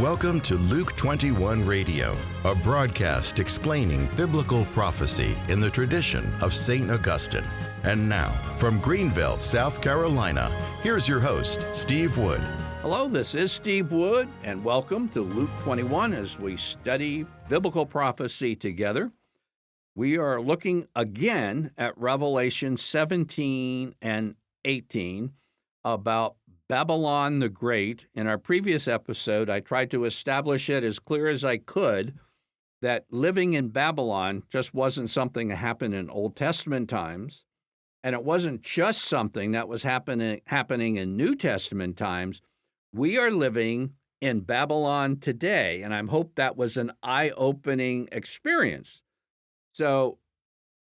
Welcome to Luke 21 Radio, a broadcast explaining biblical prophecy in the tradition of St. Augustine. And now, from Greenville, South Carolina, here's your host, Steve Wood. Hello, this is Steve Wood, and welcome to Luke 21 as we study biblical prophecy together. We are looking again at Revelation 17 and 18 about Babylon the Great. In our previous episode, I tried to establish it as clear as I could that living in Babylon just wasn't something that happened in Old Testament times, and it wasn't just something that was happening in New Testament times. We are living in Babylon today, and I hope that was an eye-opening experience. So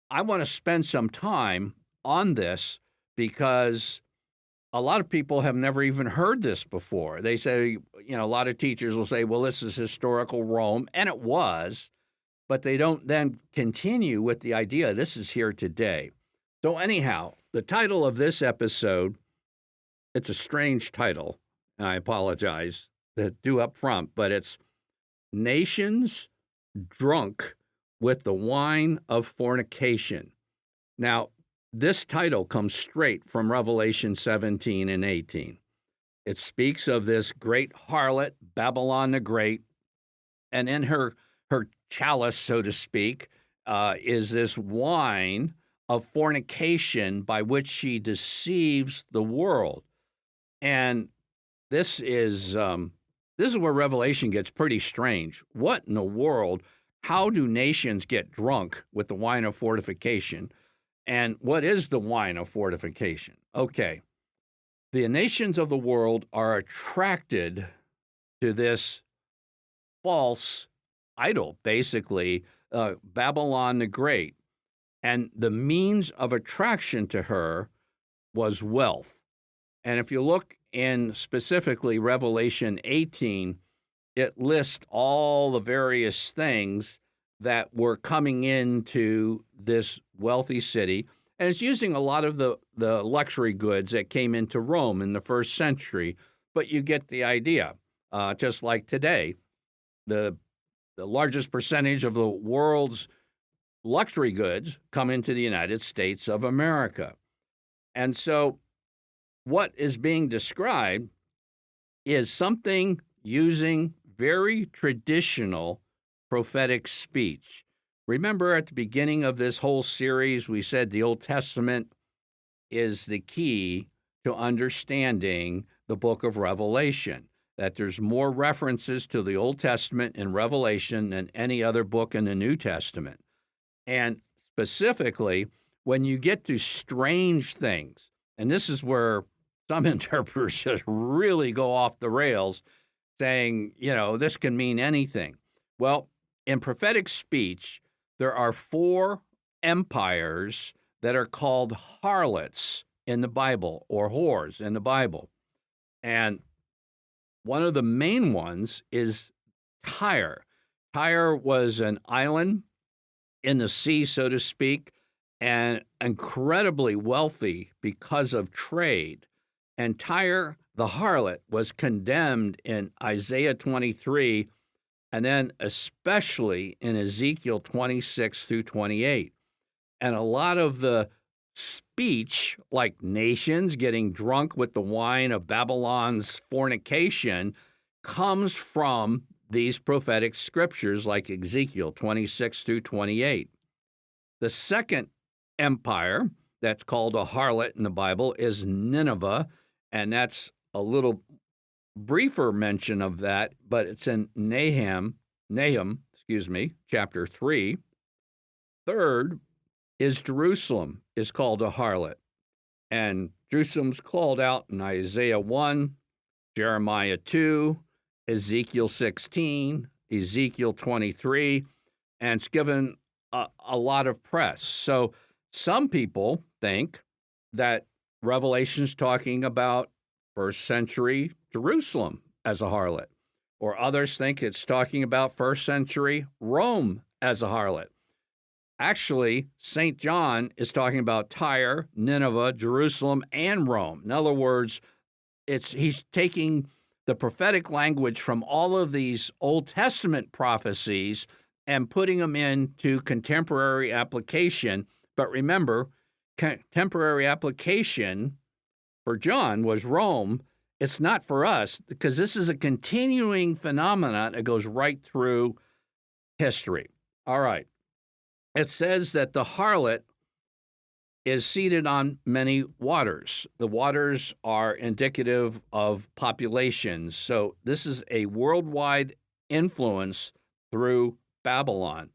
I want to spend some time on this because a lot of people have never even heard this before. They say, a lot of teachers will say, well, this is historical Rome, and it was, but they don't then continue with the idea this is here today. So anyhow, the title of this episode, it's a strange title, and I apologize to do up front, but it's Nations Drunk with the Wine of Fornication. Now, this title comes straight from Revelation 17 and 18. It speaks of this great harlot, Babylon the Great, and in her chalice, so to speak, is this wine of fornication by which she deceives the world. And this is where Revelation gets pretty strange. What in the world? How do nations get drunk with the wine of fortification? And what is the wine of fortification? Okay, the nations of the world are attracted to this false idol, basically, Babylon the Great. And the means of attraction to her was wealth. And if you look in specifically Revelation 18, it lists all the various things that were coming into this wealthy city. And it's using a lot of the luxury goods that came into Rome in the first century. But you get the idea. Just like today, the largest percentage of the world's luxury goods come into the United States of America. And so what is being described is something using very traditional prophetic speech. Remember at the beginning of this whole series, we said the Old Testament is the key to understanding the book of Revelation, that there's more references to the Old Testament in Revelation than any other book in the New Testament. And specifically, when you get to strange things, and this is where some interpreters just really go off the rails, saying, this can mean anything. Well, in prophetic speech, there are 4 empires that are called harlots in the Bible, or whores in the Bible. And one of the main ones is Tyre. Tyre was an island in the sea, so to speak, and incredibly wealthy because of trade. And Tyre, the harlot, was condemned in Isaiah 23, and then especially in Ezekiel 26 through 28. And a lot of the speech, like nations getting drunk with the wine of Babylon's fornication, comes from these prophetic scriptures like Ezekiel 26 through 28. The second empire that's called a harlot in the Bible is Nineveh, and that's a little briefer mention of that, but it's in Nahum, chapter 3. Third is Jerusalem, is called a harlot. And Jerusalem's called out in Isaiah 1, Jeremiah 2, Ezekiel 16, Ezekiel 23, and it's given a lot of press. So some people think that Revelation's talking about first century Jerusalem as a harlot, or others think it's talking about first century Rome as a harlot. Actually, St. John is talking about Tyre, Nineveh, Jerusalem, and Rome. In other words, he's taking the prophetic language from all of these Old Testament prophecies and putting them into contemporary application. But remember, contemporary application for John was Rome. It's not for us, because this is a continuing phenomenon that goes right through history. All right. It says that the harlot is seated on many waters. The waters are indicative of populations. So this is a worldwide influence through Babylon.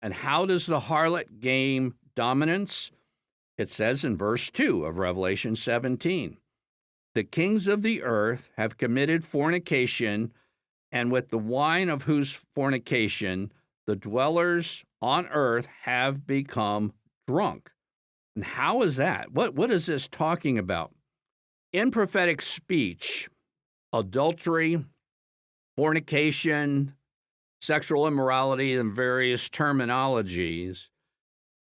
And how does the harlot gain dominance? It says in verse 2 of Revelation 17, the kings of the earth have committed fornication, and with the wine of whose fornication the dwellers on earth have become drunk. And how is that? What is this talking about? In prophetic speech, adultery, fornication, sexual immorality, and various terminologies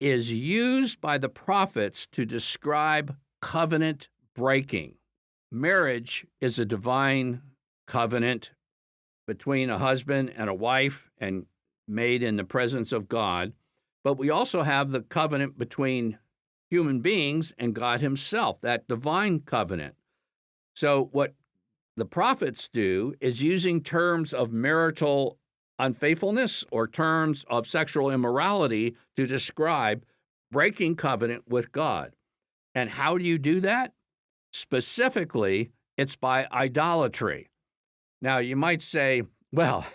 is used by the prophets to describe covenant breaking. Marriage is a divine covenant between a husband and a wife and made in the presence of God. But we also have the covenant between human beings and God himself, that divine covenant. So what the prophets do is using terms of marital unfaithfulness or terms of sexual immorality to describe breaking covenant with God. And how do you do that? Specifically, it's by idolatry. Now, you might say, well,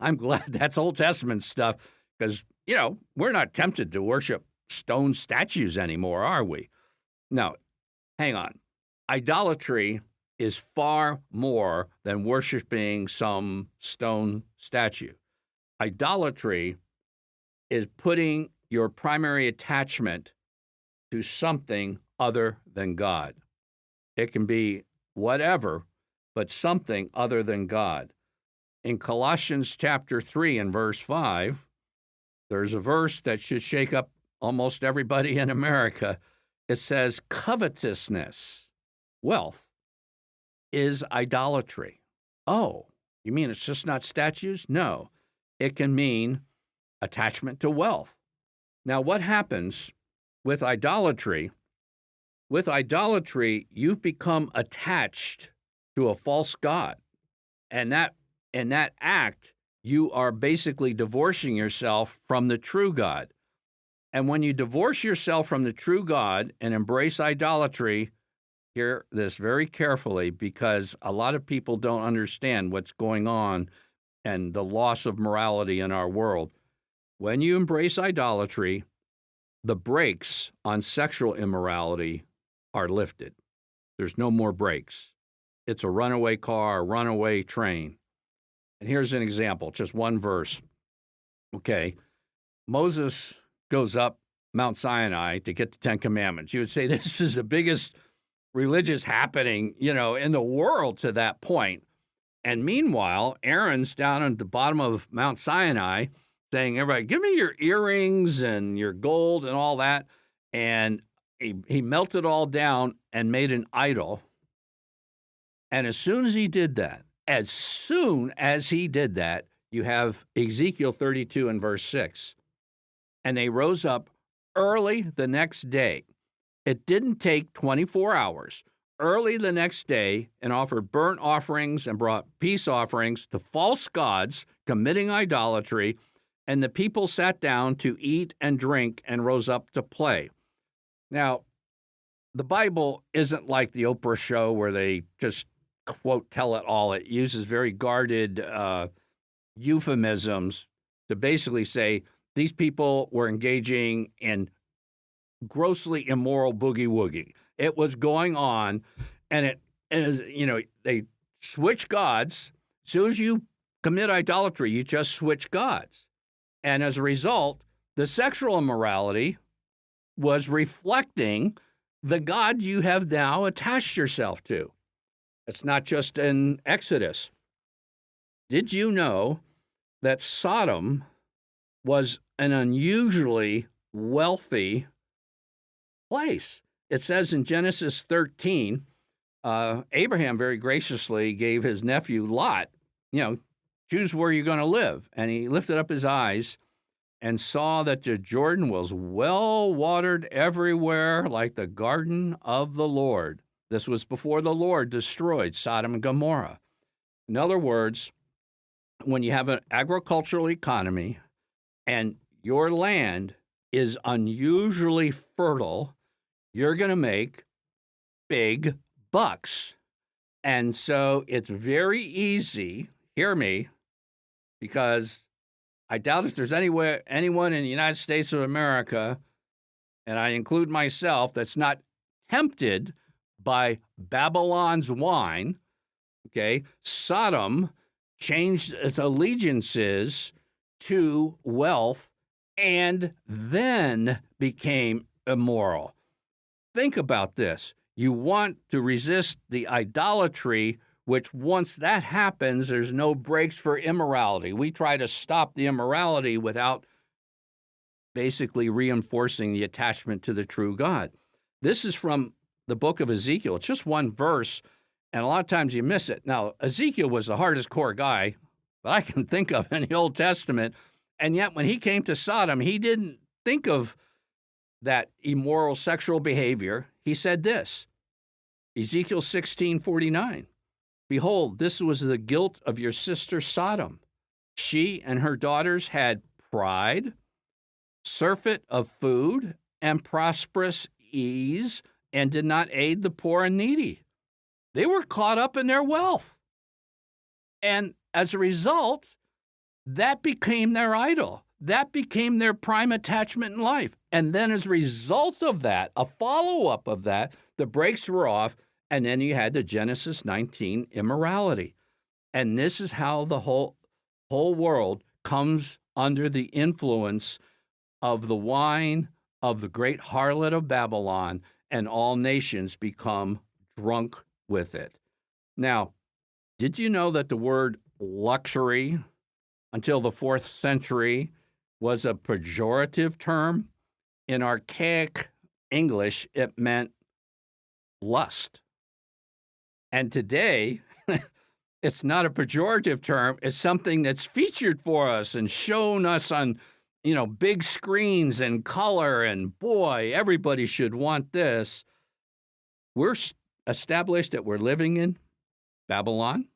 I'm glad that's Old Testament stuff, because, we're not tempted to worship stone statues anymore, are we? No, hang on. Idolatry is far more than worshiping some stone statue. Idolatry is putting your primary attachment to something other than God. It can be whatever, but something other than God. In Colossians chapter 3 and verse 5, there's a verse that should shake up almost everybody in America. It says, covetousness, wealth, is idolatry. Oh, you mean it's just not statues? No, it can mean attachment to wealth. Now, what happens with idolatry? With idolatry, you've become attached to a false god. And in that act, you are basically divorcing yourself from the true God. And when you divorce yourself from the true God and embrace idolatry, hear this very carefully, because a lot of people don't understand what's going on and the loss of morality in our world. When you embrace idolatry, the brakes on sexual immorality are lifted. There's no more brakes. It's a runaway car, a runaway train. And here's an example, just one verse. Okay, Moses goes up Mount Sinai to get the Ten Commandments. You would say this is the biggest religious happening, in the world to that point. And meanwhile, Aaron's down at the bottom of Mount Sinai saying, everybody, give me your earrings and your gold and all that. And he melted all down and made an idol. And as soon as he did that, you have Ezekiel 32 and verse 6. And they rose up early the next day. It didn't take 24 hours. Early the next day, and offered burnt offerings and brought peace offerings to false gods, committing idolatry. And the people sat down to eat and drink and rose up to play. Now, the Bible isn't like the Oprah show where they just, quote, tell it all. It uses very guarded euphemisms to basically say these people were engaging in grossly immoral boogie-woogie. It was going on, and they switch gods. As soon as you commit idolatry, you just switch gods. And as a result, the sexual immorality was reflecting the God you have now attached yourself to. It's not just in Exodus. Did you know that Sodom was an unusually wealthy place? It says in Genesis 13 Abraham very graciously gave his nephew Lot, choose where you're going to live. And he lifted up his eyes and saw that the Jordan was well watered everywhere, like the garden of the Lord. This was before the Lord destroyed Sodom and Gomorrah. In other words, when you have an agricultural economy and your land is unusually fertile, you're going to make big bucks. And so it's very easy, hear me, because I doubt if there's anyone in the United States of America, and I include myself, that's not tempted by Babylon's wine. Okay, Sodom changed its allegiances to wealth and then became immoral. Think about this. You want to resist the idolatry, which once that happens, there's no brakes for immorality. We try to stop the immorality without basically reinforcing the attachment to the true God. This is from the book of Ezekiel. It's just one verse, and a lot of times you miss it. Now, Ezekiel was the hardest core guy that I can think of in the Old Testament, and yet when he came to Sodom, he didn't think of that immoral sexual behavior. He said this, Ezekiel 16:49. Behold, this was the guilt of your sister Sodom. She and her daughters had pride, surfeit of food, and prosperous ease, and did not aid the poor and needy. They were caught up in their wealth. And as a result, that became their idol. That became their prime attachment in life. And then as a result of that, a follow-up of that, the brakes were off, and then you had the Genesis 19 immorality. And this is how the whole world comes under the influence of the wine of the great harlot of Babylon, and all nations become drunk with it. Now, did you know that the word luxury until the 4th century was a pejorative term? In archaic English, it meant lust. And today, it's not a pejorative term. It's something that's featured for us and shown us on, big screens and color. And boy, everybody should want this. We're established that we're living in Babylon.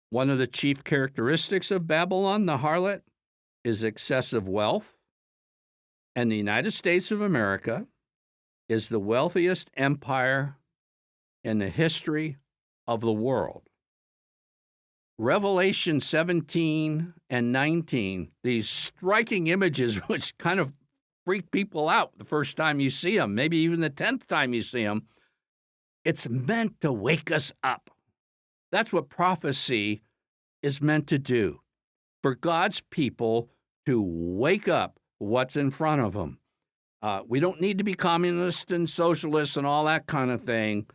One of the chief characteristics of Babylon, the harlot, is excessive wealth. And the United States of America is the wealthiest empire in the history of the world. Revelation 17 and 19, these striking images which kind of freak people out the first time you see them, maybe even the 10th time you see them, it's meant to wake us up. That's what prophecy is meant to do, for God's people to wake up what's in front of them. We don't need to be communists and socialists and all that kind of thing,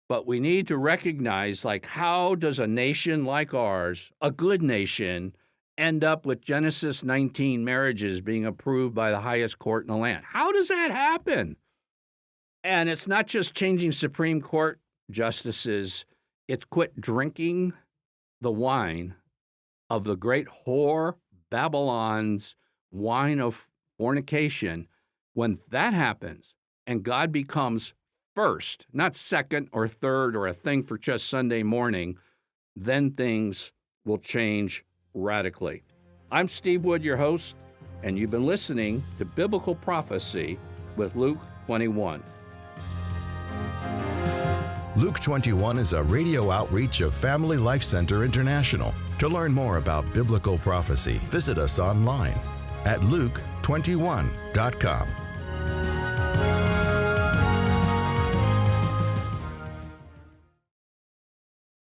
but we need to recognize, how does a nation like ours, a good nation, end up with Genesis 19 marriages being approved by the highest court in the land? How does that happen? And it's not just changing Supreme Court justices, it's quit drinking the wine of the great whore Babylon's wine of fornication. When that happens and God becomes first, not second or third or a thing for just Sunday morning, then things will change radically. I'm Steve Wood, your host, and you've been listening to Biblical Prophecy with Luke 21. Luke 21 is a radio outreach of Family Life Center International. To learn more about biblical prophecy, visit us online at luke21.com.